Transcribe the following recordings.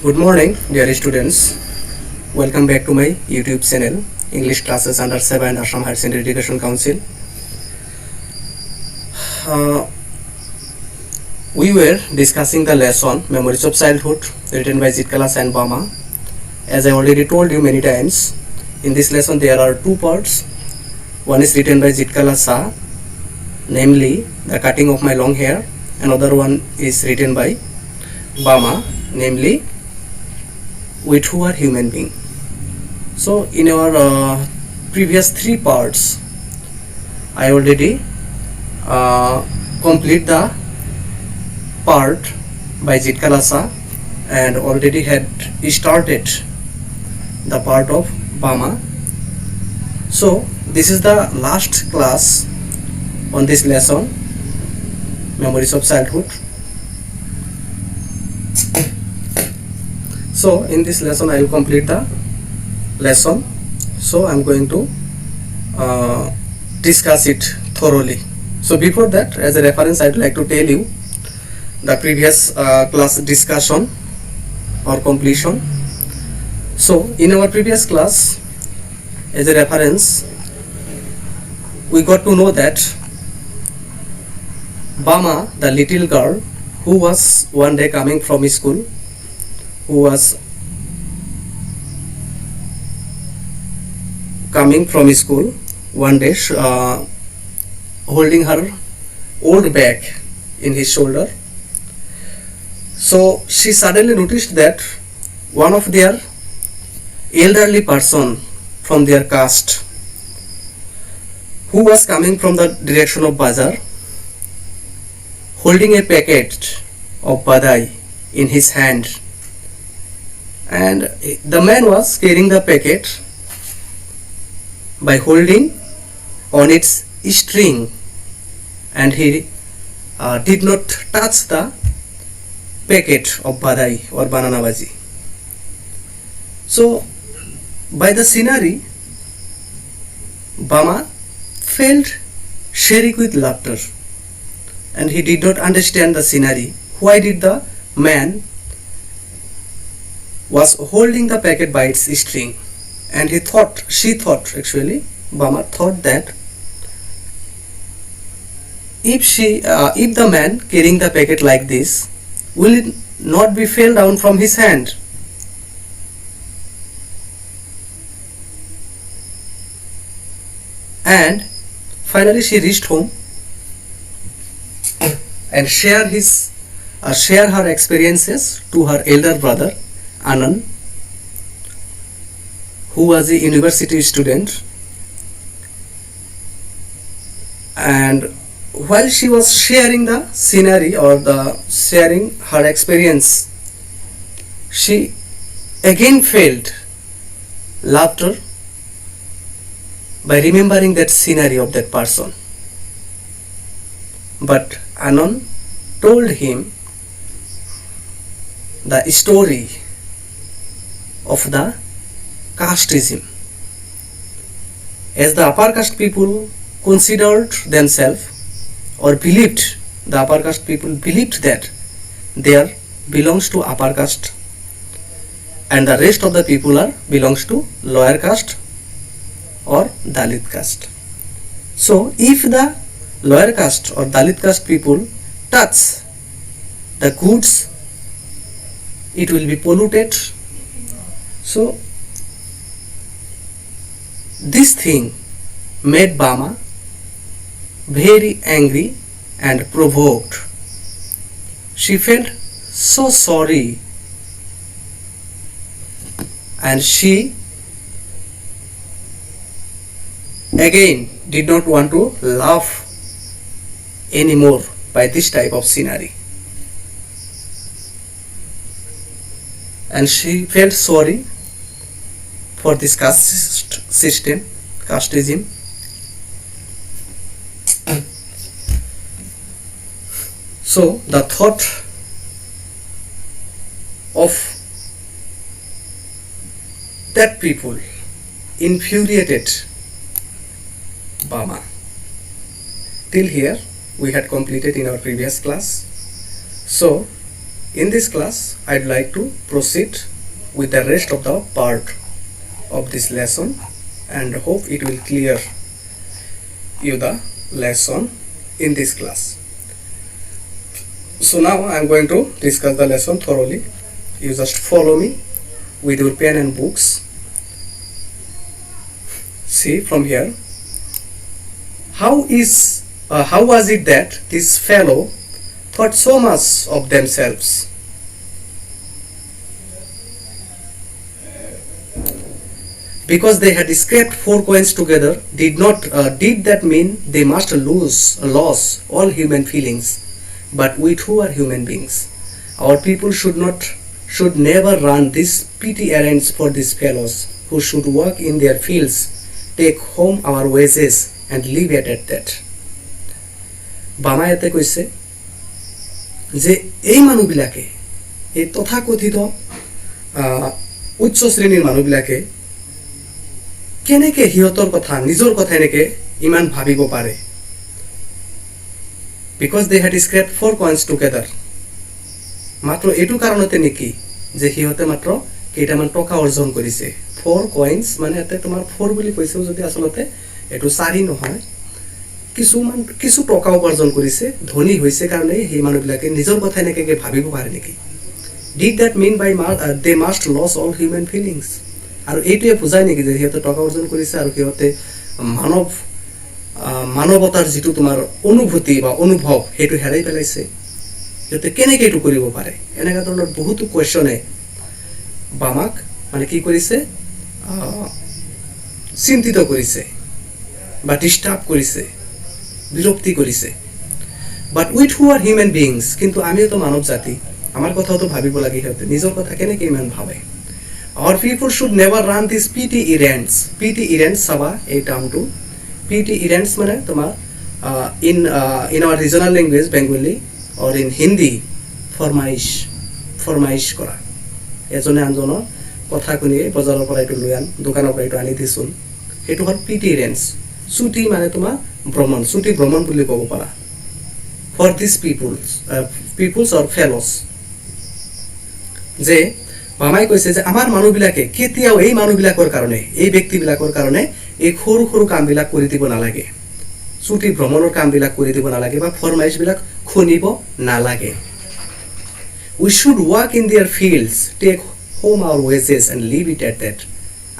Good morning, dear students. Welcome back to my YouTube channel, English classes under 7 Assam Higher Secondary Education Council. Uh, we were discussing the lesson Memories of Childhood written by Jitkalas and Bama. As I already told you many times, in this lesson there are two parts. One is written by Jitkalasa, namely The Cutting of My Long Hair. Another one is written by Bama, namely With Who Are Human Being. So in our previous three parts, I already complete the part by Jitkalasa and already had started the part of Bama. So this is the last class on this lesson, Memories of Childhood. So in this lesson I will complete the lesson. So I am going to discuss it thoroughly. So before that, as a reference, I would like to tell you the previous class discussion or completion. So in our previous class, as a reference, we got to know that Bama, the little girl who was one day coming from school, who was coming from school one day, holding her old bag in his shoulder. So she suddenly noticed that one of their elderly person from their caste, who was coming from the direction of Bazar, holding a packet of badai in his hand, and the man was carrying the packet by holding on its string, and he did not touch the packet of badai or banana bhaji. So by the scenery, Bama felt sharing with laughter, and he did not understand the scenery. Why did the man was holding the packet by its string? And she thought actually, Bama thought that if the man carrying the packet like this, will it not be fell down from his hand? And finally she reached home and share her experiences to her elder brother Anand, who was a university student. And while she was sharing the scenery or sharing her experience, she again felt laughter by remembering that scenery of that person. But Anand told him the story of the casteism. As the upper caste people considered themselves, or believed, the upper caste people believed that there belongs to upper caste and the rest of the people belongs to lower caste or Dalit caste. So if the lower caste or Dalit caste people touch the goods, it will be polluted. So this thing made Bama very angry and provoked. She felt so sorry, and she again did not want to laugh anymore by this type of scenery, and she felt sorry for this caste system, casteism. So the thought of that people infuriated Bama. Till here we had completed in our previous class. So In this class, I'd like to proceed with the rest of the part of this lesson and hope it will clear you the lesson in this class. So now I'm going to discuss the lesson thoroughly. You just follow me with your pen and books. See from here, how was it that this fellow thought so much of themselves? Because they had scraped 4 coins together, did that mean they must lose all human feelings? But we too are human beings. Our people should never run these petty errands for these fellows who should work in their fields, take home our wages and leave it at that. বামায়াতে কৈছে যে এই মানুহবিলাকে এই তথাকথিত উচ্চ শ্ৰেণীৰ মানুহবিলাকে কেনেকে হিয়তৰ কথা নিজৰ কথা এনেকে ইমান ভাবিব পাৰে because they had scraped 4 coins together মাত্ৰ এটো কাৰণতে নেকি যে হিয়তে মাত্ৰ কেইটামান টকা অৰ্জন কৰিছে 4 coins মানে এতে তোমাৰ 4 বুলি কৈছে যদি আসলতে এটো 4 নহয় কিছু টকা উপাৰ্জন কৰিছে ধনী হৈছে কাৰণে এই মানুহবিলাকে নিজৰ কথা এনেকে ভাবিব পাৰে নেকি did that mean by they must lose all human feelings আৰু এইটোৱে বুজায় নেকি যে হিয়তে টকা অৰ্জন কৰিছে আৰু হিয়তে মানৱতাৰ যেটো তোমাৰ অনুভূতি বা অনুভৱ হেতু হেৰাই পেলাইছে হিয়তে কেনেকৈ এটো কৰিব পাৰে এনেকা ধৰণৰ বহুতো কোৱেশ্চনে বামাক মানে কি কৰিছে চিন্তিত কৰিছে বা ডিস্টার্ব কৰিছে বিৰক্তি কৰিছে but we who are human beings কিন্তু আমিও তো মানৱ জাতি আমাৰ কথাও তো ভাবিব লাগে হিয়তে নিজৰ কথা কেনেকৈ ইমান ভাবে our people should never run these petty errands saba ei term to petty errands mane tomar in our regional language Bengali or in Hindi ফরমাইশ করা এজনে আনজনৰ কথা শুনি বজাৰৰ পৰা এটো লৈ আন দোকানৰ পৰা এটো আনি দিছুন এটো হল petty errands ছুটি মানে তোমার ভ্রমণ বুলি ক'ব পাৰা for these peoples or fellows যে বামাই কৈছে যে আমাৰ মানুহবিলাকে কেতিয়াও এই মানুহবিলাকৰ কাৰণে এই ব্যক্তিবিলাকৰ কাৰণে এই সৰু সৰু কামবিলাক কৰি দিব নালাগে ছুটি ভ্ৰমণৰ কামবিলাক কৰি দিব নালাগে বা ফৰমাইশবিলাক খুনিব নালাগে we should work in their fields take home our wages and leave it at that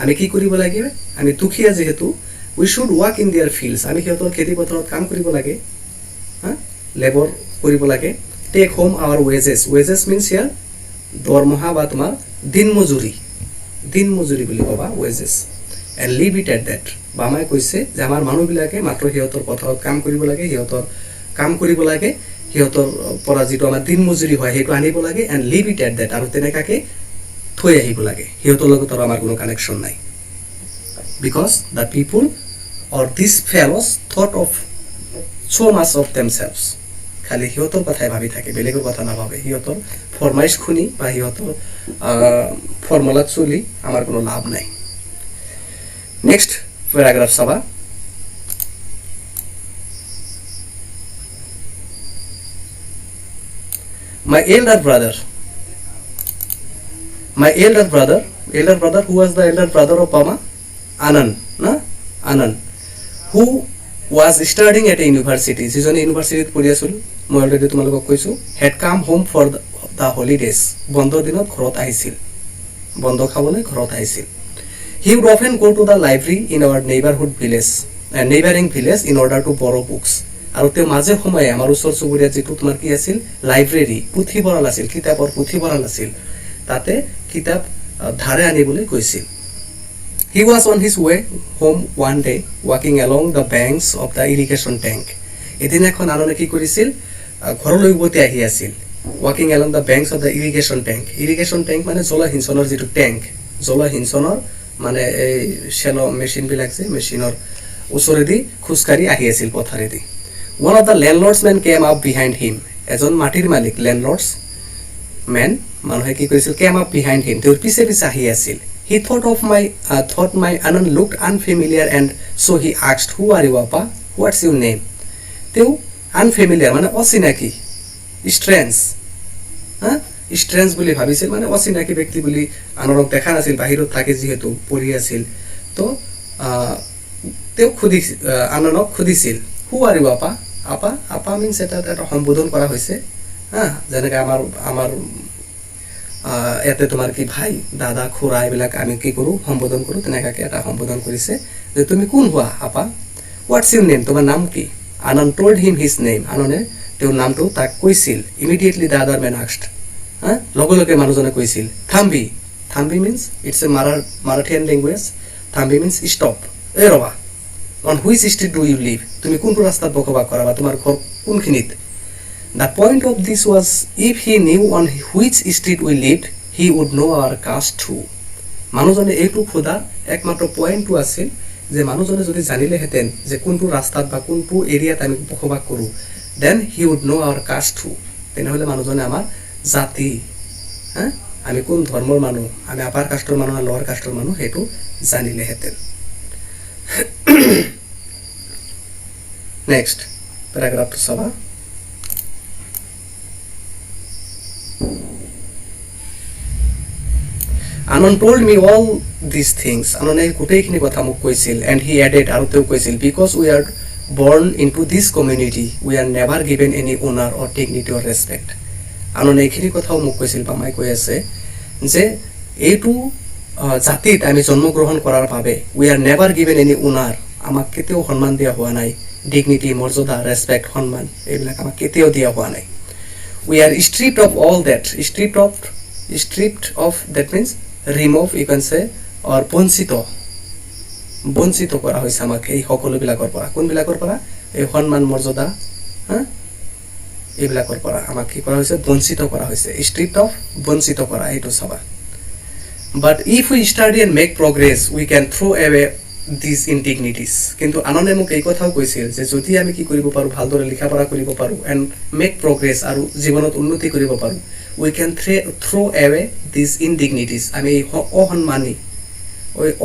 আমি কি কৰিব লাগে আমি দুখীয়া যেহেতু we should work in their fields আমি কিয়তৰ খেতি পথাৰত কাম কৰিব লাগে লেবৰ কৰিব লাগে take home our wages means here দৰমহা বা তোমাৰ দিন মজুৰি বুলি কবা wages and leave it at that বামাই কৈছে যে আমাৰ মানুহবিলাকে মাত্ৰ হিয়তৰ পথাৰত কাম কৰিব লাগে হিয়তৰ পৰা যেটো আমাৰ দিন মজুৰি হয় হেতু আনিব লাগে and leave it at that আৰু তেনেকাকে থৈ আহিব লাগে হিয়তৰ লগত আমাৰ কোনো কানেকশন নাই because the people or these fellows thought of so much of themselves খালি হিয়তৰ কথাই ভাবি থাকে বেলেগৰ কথা নাভাবে হিয়তৰ ফরমাইশ খুনি বা হিয়তৰ ফর্মুলা চলি আমার কোনো লাভ নাই নেক্সট প্যারাগ্রাফ সবা my elder brother who was the elder brother of Bama Anand who was studying at a university যিজনে ইউনিভার্সিটিত পঢ়ি আছিল মই অলৰেডি তোমালোকক কৈছো had come home for the holidays বন্ধৰ দিনত ঘৰত আহিছিল বন্ধ খাবলৈ ঘৰত আহিছিল he would often go to the library in our neighboring village in order to borrow books আৰু তে মাজে সময়ে আমাৰ ওচৰ চুবুৰীয়া যেটো তোমাৰ কি আছিল লাইব্ৰেৰী পুথিভঁৰাল আছিল কিতাপৰ পুথিভঁৰাল আছিল তাতে কিতাপ ধাৰে আনিবলৈ গৈছিল He was on his way home one day walking along the banks of the irrigation tank. এদিন এখন আননে কি কৰিছিল ঘৰলৈ উভতি আহি আছিল walking along the banks of the irrigation tank মানে জলসিঞ্চনৰ যেটো ট্যাঙ্ক জলসিঞ্চনৰ মানে এই শ্যালো মেশিন বিলাক যে মেশিনৰ ওচৰেদি খুসকাৰি আহি আছিল পথাৰেদি one of the landlords men came up behind him এজন মাটিৰ মালিক landlords man মানুহে কি কৰিছিল came up behind him তেওঁৰ পিছে পিছে আহি আছিল he thought my Anand looked unfamiliar and so he asked who are you papa what's your name তেওঁ unfamiliar মানে অচিনাকি strange ষ্ট্ৰেঞ্জ বুলি ভাবিছিল, মানে অচিনাকি ব্যক্তি বুলি আনৰক দেখা নাছিল, বাহিৰত থাকে যিহেতু পঢ়ি আছিল। তো তেওঁ আনন্দক সুধিছিল হু আৰ ইউ আপা। আপা আপা মিনছ এটা সম্বোধন কৰা হৈছে হা, যেনেকৈ আমাৰ ইয়াতে তোমাৰ কি ভাই দাদা খুৰা এইবিলাক আমি কি কৰোঁ সম্বোধন কৰোঁ, তেনেকুৱাকৈ এটা সম্বোধন কৰিছে যে তুমি কোন হোৱা আপা, হোৱাটছ ইউৰ নেম, তোমাৰ নাম কি। Anand told him his name, আনন্দে তেওঁৰ নামটো তাক কৈছিল। Immediately the other man asked, হা, লগে লগে মানুহজনে কৈছিল thambi. Thambi means it's a Marathian language. Thambi means stop, এই ৰবা। On which street do you live, তুমি কোনটো ৰাস্তাত বসবাস কৰা বা তোমাৰ ঘৰ কোনখিনিত। The point of this was if he knew on which street we lived he would know' our caste through. মানুহজনে এইটো সোধাৰ একমাত্ৰ পইণ্টটো আছিল যে মানুহজনে যদি জানিলেহেঁতেন যে কোনটো ৰাস্তাত বা কোনটো এৰিয়াত আমি বসবাস কৰোঁ, দেন হি would know' our caste through, তেনেহ'লে মানুহজনে আমাৰ জাতি, হা, আমি কোন ধৰ্মৰ মানুহ, আমি আপাৰ কাষ্টৰ মানুহ না লোৱাৰ কাষ্টৰ মানুহ, সেইটো জানিলেহেঁতেন। নেক্সট পেৰাগ্ৰাফটো চাবা। আনন্দ told me all these things, আনন্দে গোটেইখিনি কথা মোক কৈছিল। এণ্ড হি এডেড, আৰু তেওঁ কৈছিল because we are born in two দিছ community we are never given any অনাৰ অৰ ডিগনিটি অৰ ৰেচপেক্ট। আনন্দে এইখিনি কথাও মোক কৈছিল বা মাই কৈ আছে যে এইটো জাতিত আমি জন্মগ্ৰহণ কৰাৰ বাবে we are never given any অনাৰ, আমাক কেতিয়াও সন্মান দিয়া হোৱা নাই, ডিগনিটি মৰ্যাদা ৰেচপেক্ট সন্মান এইবিলাক আমাক কেতিয়াও দিয়া হোৱা নাই। We are stripped of all date, stripped of date means remove you can say or বঞ্চিত কৰা হৈছে আমাক এই সকলোবিলাকৰ পৰা। কোনবিলাকৰ পৰা? এই সন্মান মৰ্যাদা, হা, এইবিলাকৰ পৰা আমাক কি কৰা হৈছে? বঞ্চিত কৰা হৈছে। ষ্ট্ৰিপ্ড অফ, বঞ্চিত কৰা, এইটো চাবা। But if we study and make progress we can throw' away these indignities. কিন্তু আনন্দে মোক এই কথাও কৈছিল যে যদি আমি কি কৰিব পাৰোঁ, ভালদৰে লিখা পঢ়া কৰিব পাৰোঁ এণ্ড মেক প্ৰগ্ৰেছ, আৰু জীৱনত উন্নতি কৰিব পাৰোঁ, we can throw' away these ইনডিগনিটিজ, আমি এই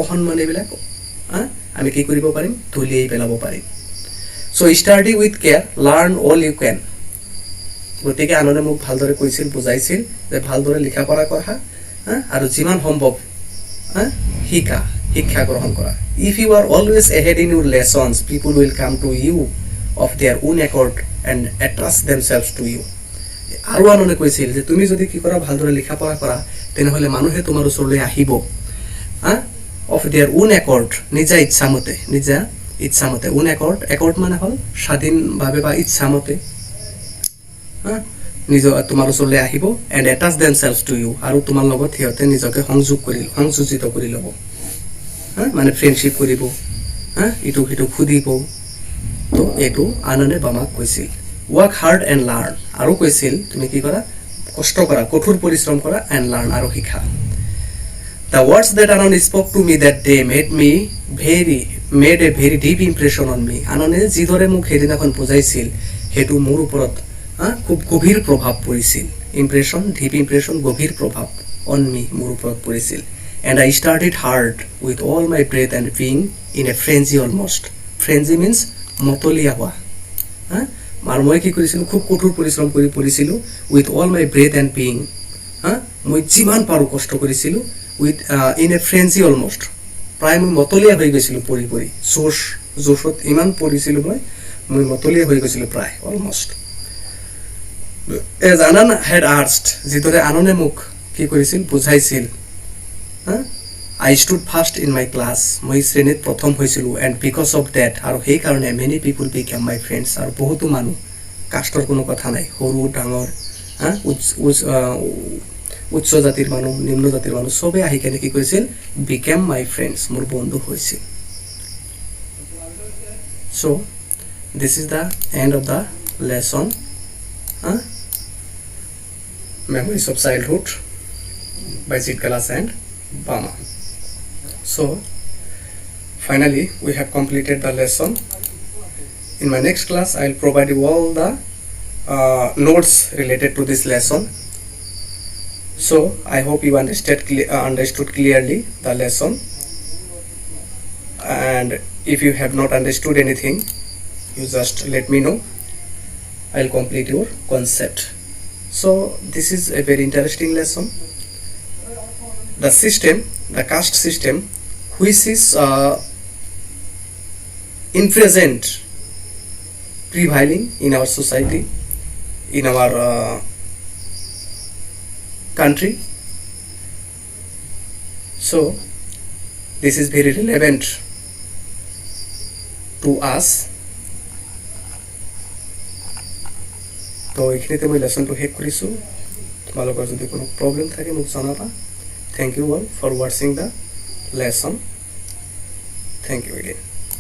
অসন্মানীবিলাক আমি কি কৰিব পাৰিম? ধুলিয়াই পেলাব পাৰিম। So' study with care, learn all you can. গতিকে আনন্দে মোক ভালদৰে কৈছিল, বুজাইছিল যে ভালদৰে লিখা পঢ়া কৰা, আৰু যিমান সম্ভৱ শিক্ষা গ্ৰহণ কৰা। If you are always ahead in your lessons people will come to you of their own accord and entrust themselves to you. আৰু আনন্দে কৈছিল যে তুমি যদি কি কৰা, ভালদৰে লিখা পঢ়া কৰা, তেনেহ'লে মানুহে তোমাৰ ওচৰলৈ আহিব, অফ দেয়াৰ ওন একৰ্ড, নিজা ইচ্ছামতে। ওন একৰ্ড মানে হ'ল স্বাধীনভাৱে বা ইচ্ছামতে তোমাৰ ওচৰলৈ আহিব। এণ্ড এটাচ দেমছেলভছ টু ইউ, আৰু তোমাৰ লগত সিহঁতে নিজকে সংযোজিত কৰি ল'ব, মানে ফ্ৰেণ্ডশ্বিপ কৰিব, ইটোক সিটোক সুধিব। তো এইটো আনন্দে বামাক কৈছিল। ৱৰ্ক হাৰ্ড এণ্ড লাৰ্ণ, আৰু কৈছিল তুমি কি কৰা? কষ্ট কৰা, কঠোৰ পৰিশ্ৰম কৰা, এণ্ড লাৰ্ণ, আৰু শিকা। The words that Ananda spoke to me that day made a very deep impression on me. আনন্দে যিদৰে মোক সেইদিনাখন বুজাইছিল সেইটো মোৰ ওপৰত খুব গভীৰ প্ৰভাৱ পৰিছিল। ইমপ্ৰেশ্যন, ডিপ ইমপ্ৰেশ্যন, গভীৰ প্ৰভাৱ অন মি, মোৰ ওপৰত পৰিছিল। And I started hard with all my breath and being in a frenzy almost. Frenzy means মতলীয়া হোৱা, আৰু মই কি কৰিছিলোঁ? খুব কঠোৰ পৰিশ্ৰম কৰি পঢ়িছিলোঁ। With all my breath and being, মই যিমান পাৰোঁ কষ্ট কৰিছিলোঁ। With in a frenzy almost, প্ৰায় মই মতলীয়া হৈ গৈছিলোঁ পঢ়ি জোচত ইমান পঢ়িছিলোঁ মই মতলীয়া হৈ গৈছিলোঁ প্ৰায় অলমষ্ট। এজ আনন্দ হেড আৰ্চড, যিদৰে আনন্দে মোক কি কৰিছিল? বুজাইছিল। I stood first in my class, মই শ্ৰেণীত প্ৰথম হৈছিলোঁ। এণ্ড বিকজ অফ ডেট, আৰু সেইকাৰণে মেনি পিপুল বিকেম মাই ফ্ৰেণ্ডছ, আৰু বহুতো মানুহ, কাষ্টৰ কোনো কথা নাই, সৰু ডাঙৰ, উচ্চ জাতিৰ মানুহ, নিম্ন জাতিৰ মানুহ, চবেই আহি কেনে কি কৰিছিল? বিকেম মাই ফ্ৰেণ্ডছ, মোৰ বন্ধু হৈছিল। চ' this is the and of the lesson, Memories of Childhood by Jitkalas and Bama. So finally we have completed the lesson. In my next class I will provide you all the notes related to this lesson. So I hope you understood clearly the lesson, and if you have not understood anything, you just let me know. I will complete your concept. So this is a very interesting lesson. The system, the caste system, which is in present prevailing in our society, in our country. So this is very relevant to us. তো এইখিনিতে মই লেসনটো শেষ কৰিছোঁ। তোমালোকৰ যদি কোনো problem থাকে মোক জনাবা। Thank you all for watching the lesson. Thank you again.